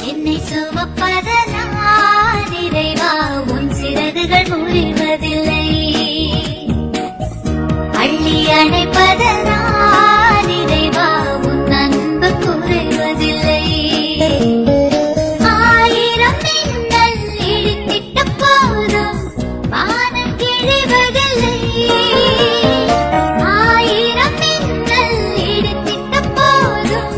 என்னை சுமப்பதனால் இறைவா உன் சிறகுகள் முறிவதில்லை, அள்ளி அணைப்பதனால் இறைவா உன் அன்பு குறைவதில்லை. ஆயிரம் மின்னல் இடித்திட்ட போதும் வானம் கிழிவதில்லை, ஆயிரம் மின்னல் இடித்திட்ட போதும்